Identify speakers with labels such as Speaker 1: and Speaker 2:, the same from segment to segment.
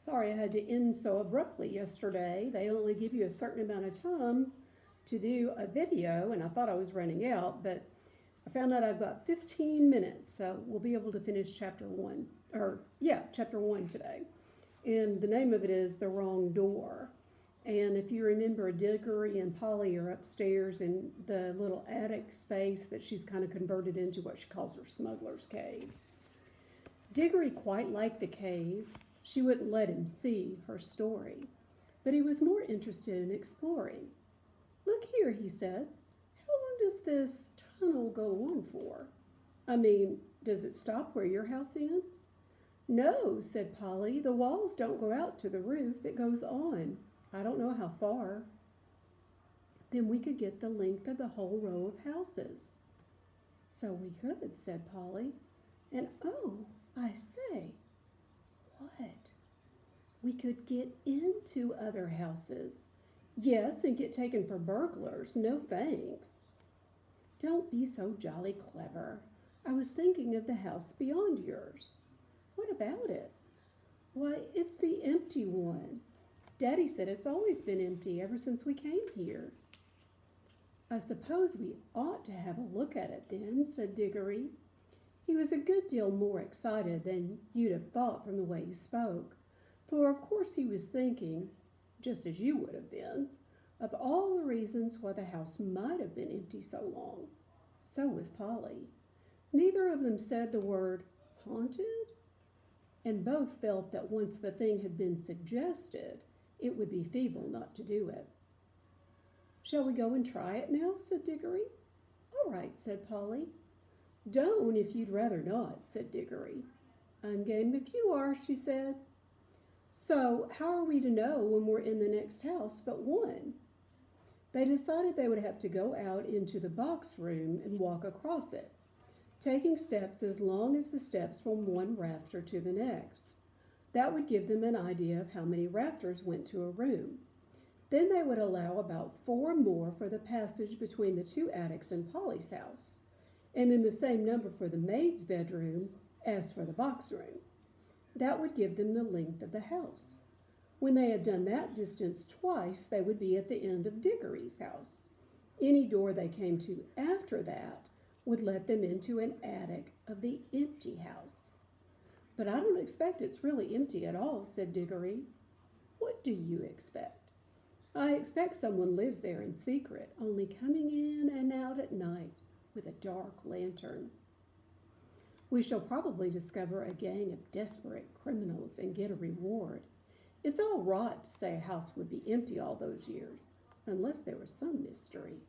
Speaker 1: Sorry I had to end so abruptly yesterday. They only give you a certain amount of time to do a video, and I thought I was running out, but I found out I've got 15 minutes, so we'll be able to finish chapter one, chapter one today. And the name of it is The Wrong Door. And if you remember, Diggory and Polly are upstairs in the little attic space that she's kind of converted into what she calls her smuggler's cave. Diggory quite liked the cave. She wouldn't let him see her story, but he was more interested in exploring. "Look here," he said. "How long does this tunnel go on for? I mean, does it stop where your house ends?" "No," said Polly. "The walls don't go out to the roof. It goes on. I don't know how far." "Then we could get the length of the whole row of houses." "So we could," said Polly. "And oh, I say." "What?" "We could get into other houses." "Yes, and get taken for burglars. No thanks." "Don't be so jolly clever. I was thinking of the house beyond yours." "What about it?" "Why, it's the empty one. Daddy said it's always been empty ever since we came here." "I suppose we ought to have a look at it then," said Diggory. He was a good deal more excited than you'd have thought from the way he spoke, for of course he was thinking, just as you would have been, of all the reasons why the house might have been empty so long. So was Polly. Neither of them said the word haunted, and both felt that once the thing had been suggested, it would be feeble not to do it. "Shall we go and try it now?" said Diggory. "All right," said Polly. "Don't if you'd rather not," said Diggory. "I'm game if you are," she said. "So how are we to know when we're in the next house but one?" They decided they would have to go out into the box room and walk across it, taking steps as long as the steps from one rafter to the next. That would give them an idea of how many rafters went to a room. Then they would allow about 4 more for the passage between the 2 attics in Polly's house, and then the same number for the maid's bedroom as for the box room. That would give them the length of the house. When they had done that distance twice, they would be at the end of Diggory's house. Any door they came to after that would let them into an attic of the empty house. "But I don't expect it's really empty at all," said Diggory. "What do you expect?" "I expect someone lives there in secret, only coming in and out at night with a dark lantern." "We shall probably discover a gang of desperate criminals and get a reward. It's all rot to say a house would be empty all those years, unless there was some mystery."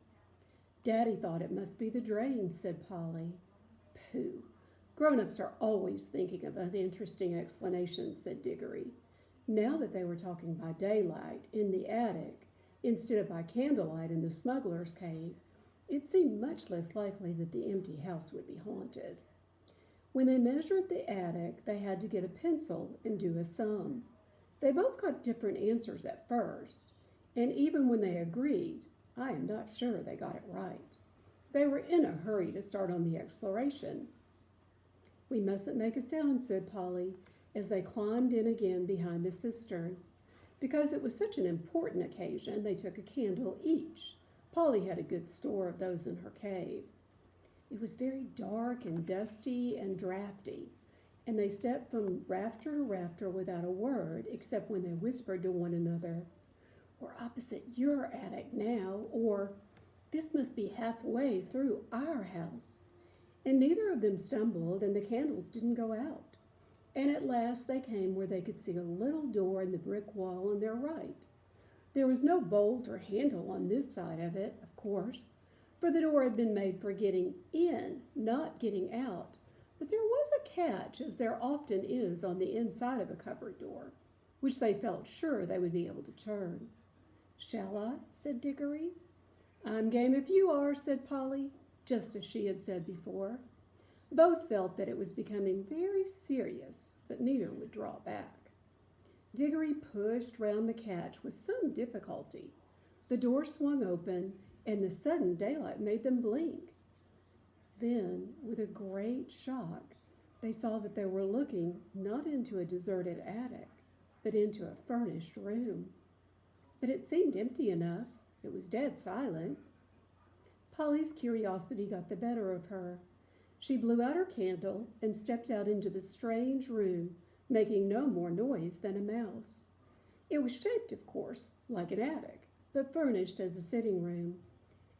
Speaker 1: "Daddy thought it must be the drains," said Polly. "Pooh! Grown-ups are always thinking of uninteresting explanations," said Diggory. Now that they were talking by daylight in the attic instead of by candlelight in the smuggler's cave, it seemed much less likely that the empty house would be haunted. When they measured the attic, they had to get a pencil and do a sum. They both got different answers at first, and even when they agreed, I am not sure they got it right. They were in a hurry to start on the exploration. "We mustn't make a sound," said Polly, as they climbed in again behind the cistern. Because it was such an important occasion, they took a candle each. Polly had a good store of those in her cave. It was very dark and dusty and drafty, and they stepped from rafter to rafter without a word, except when they whispered to one another, "We're opposite your attic now," or "This must be halfway through our house." And neither of them stumbled, and the candles didn't go out. And at last they came where they could see a little door in the brick wall on their right. There was no bolt or handle on this side of it, of course, for the door had been made for getting in, not getting out. But there was a catch, as there often is on the inside of a cupboard door, which they felt sure they would be able to turn. "Shall I?" said Diggory. "I'm game if you are," said Polly, just as she had said before. Both felt that it was becoming very serious, but neither would draw back. Diggory pushed round the catch with some difficulty. The door swung open, and the sudden daylight made them blink. Then, with a great shock, they saw that they were looking not into a deserted attic, but into a furnished room. But it seemed empty enough. It was dead silent. Polly's curiosity got the better of her. She blew out her candle and stepped out into the strange room, making no more noise than a mouse. It was shaped, of course, like an attic, but furnished as a sitting room.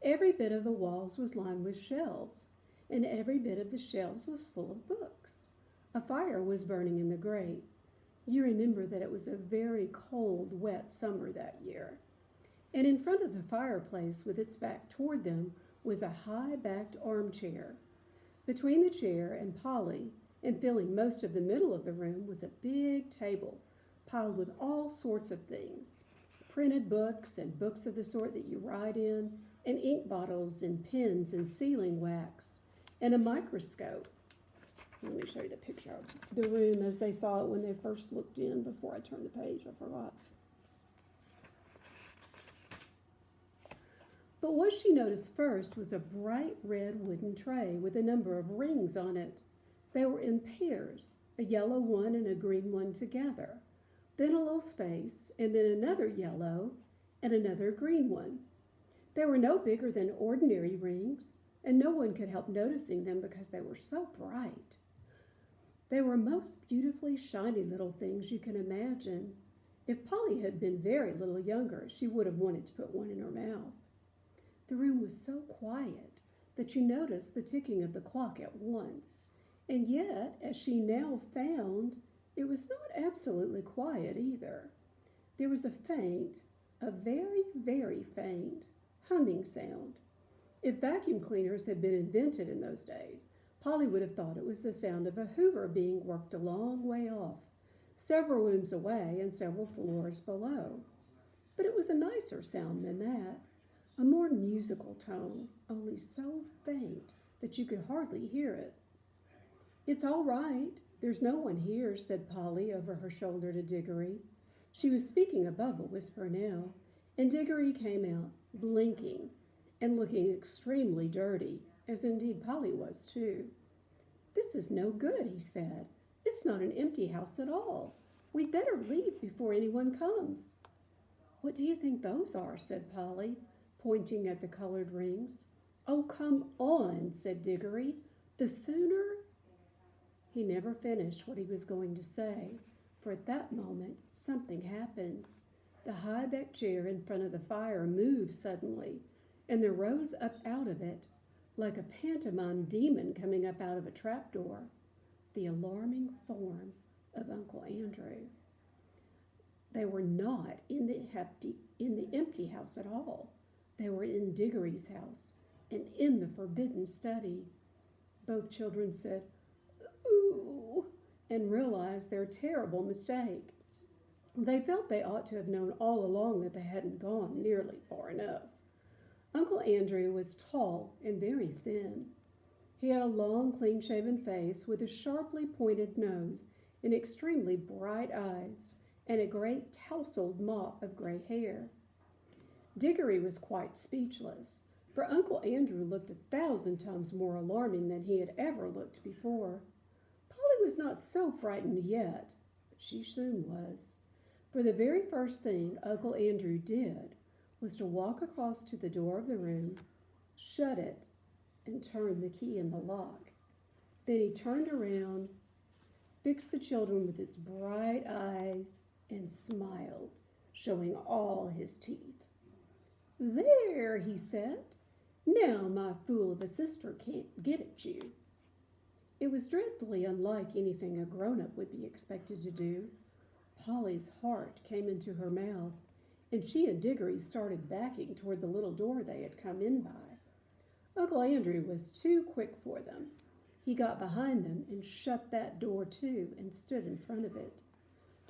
Speaker 1: Every bit of the walls was lined with shelves, and every bit of the shelves was full of books. A fire was burning in the grate. You remember that it was a very cold, wet summer that year. And in front of the fireplace, with its back toward them, was a high-backed armchair. Between the chair and Polly, and filling most of the middle of the room, was a big table piled with all sorts of things. Printed books and books of the sort that you write in, and ink bottles and pens and sealing wax, and a microscope. Let me show you the picture of the room as they saw it when they first looked in before I turned the page. I forgot. But what she noticed first was a bright red wooden tray with a number of rings on it. They were in pairs, a yellow one and a green one together, then a little space, and then another yellow and another green one. They were no bigger than ordinary rings, and no one could help noticing them because they were so bright. They were most beautifully shiny little things you can imagine. If Polly had been very little younger, she would have wanted to put one in her mouth. The room was so quiet that you noticed the ticking of the clock at once, and yet, as she now found, it was not absolutely quiet either. There was a very, very faint humming sound. If vacuum cleaners had been invented in those days, Polly would have thought it was the sound of a hoover being worked a long way off, several rooms away and several floors below. But it was a nicer sound than that, a more musical tone, only so faint that you could hardly hear it. "It's all right. There's no one here," said Polly over her shoulder to Diggory. She was speaking above a whisper now, and Diggory came out, blinking and looking extremely dirty, as indeed Polly was too. "This is no good," he said. "It's not an empty house at all. We'd better leave before anyone comes." "What do you think those are?" said Polly, pointing at the colored rings. "Oh, come on," said Diggory. "The sooner—" He never finished what he was going to say, for at that moment something happened. The high-backed chair in front of the fire moved suddenly, and there rose up out of it, like a pantomime demon coming up out of a trapdoor, the alarming form of Uncle Andrew. They were not in the empty house at all. They were in Diggory's house and in the forbidden study. Both children said, "Ooh," and realized their terrible mistake. They felt they ought to have known all along that they hadn't gone nearly far enough. Uncle Andrew was tall and very thin. He had a long, clean-shaven face with a sharply pointed nose and extremely bright eyes and a great tousled mop of gray hair. Diggory was quite speechless, for Uncle Andrew looked 1,000 times more alarming than he had ever looked before. Polly was not so frightened yet, but she soon was. For the very first thing Uncle Andrew did was to walk across to the door of the room, shut it, and turn the key in the lock. Then he turned around, fixed the children with his bright eyes, and smiled, showing all his teeth. "There," he said, "now my fool of a sister can't get at you." It was dreadfully unlike anything a grown-up would be expected to do. Polly's heart came into her mouth, and she and Diggory started backing toward the little door they had come in by. Uncle Andrew was too quick for them. He got behind them and shut that door too and stood in front of it.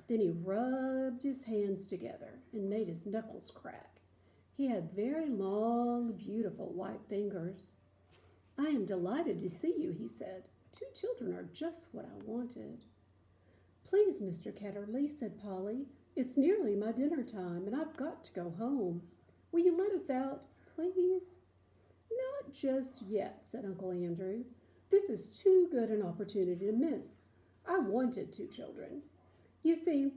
Speaker 1: Then he rubbed his hands together and made his knuckles crack. He had very long, beautiful white fingers. "I am delighted to see you," he said. "Two children are just what I wanted." "Please, Mr. Ketterly," said Polly, "it's nearly my dinner time, and I've got to go home. Will you let us out, please?" "Not just yet," said Uncle Andrew. "This is too good an opportunity to miss. I wanted two children. You see,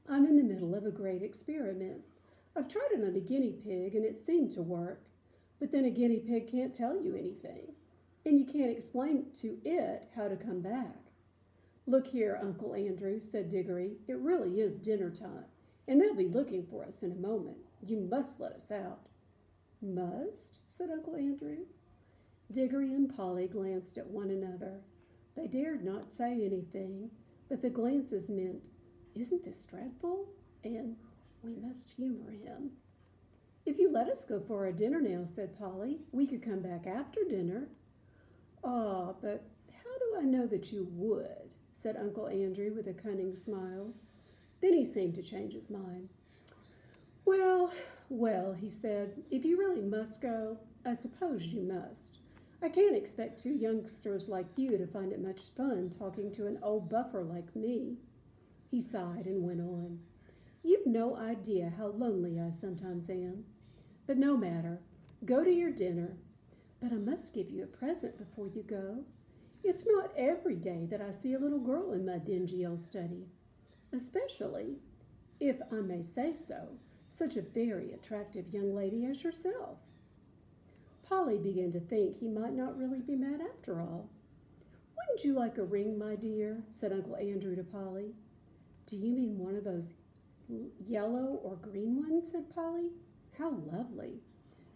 Speaker 1: I'm in the middle of a great experiment. I've tried it on a guinea pig and it seemed to work, but then a guinea pig can't tell you anything, and you can't explain to it how to come back. Look here, Uncle Andrew, said Diggory, it really is dinner time, and they'll be looking for us in a moment. You must let us out. Must? Said Uncle Andrew. Diggory and Polly glanced at one another. They dared not say anything, but the glances meant, isn't this dreadful? And we must humor him. If you let us go for our dinner now, said Polly, we could come back after dinner. Ah, but how do I know that you would? Said Uncle Andrew with a cunning smile. Then he seemed to change his mind. Well, well, he said, if you really must go, I suppose you must. I can't expect two youngsters like you to find it much fun talking to an old buffer like me. He sighed and went on. You've no idea how lonely I sometimes am. But no matter. Go to your dinner. But I must give you a present before you go. It's not every day that I see a little girl in my dingy old study, especially, if I may say so, such a very attractive young lady as yourself. Polly began to think he might not really be mad after all. Wouldn't you like a ring, my dear? Said Uncle Andrew to Polly. Do you mean one of those yellow or green ones? Said Polly. How lovely.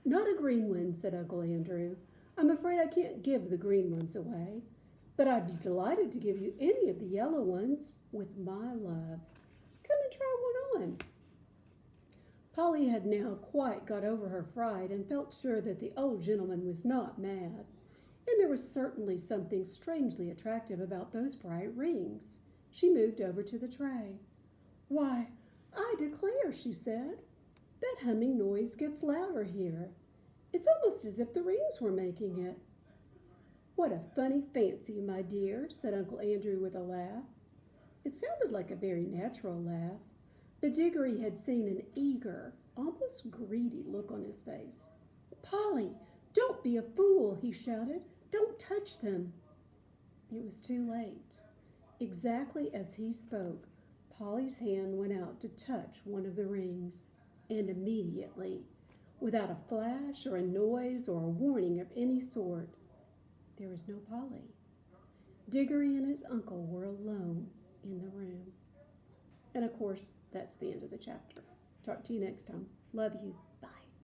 Speaker 1: Not a green one, said Uncle Andrew. I'm afraid I can't give the green ones away, but I'd be delighted to give you any of the yellow ones with my love. Come and try one on. Polly had now quite got over her fright and felt sure that the old gentleman was not mad, and there was certainly something strangely attractive about those bright rings. She moved over to the tray. Why, I declare, she said, that humming noise gets louder here. It's almost as if the rings were making it. What a funny fancy, my dear, said Uncle Andrew with a laugh. It sounded like a very natural laugh, but Diggory had seen an eager, almost greedy look on his face. Polly, don't be a fool, he shouted. Don't touch them. It was too late. Exactly as he spoke, Polly's hand went out to touch one of the rings, and immediately, without a flash or a noise or a warning of any sort, there was no Polly. Diggory and his uncle were alone in the room. And of course, that's the end of the chapter. Talk to you next time. Love you.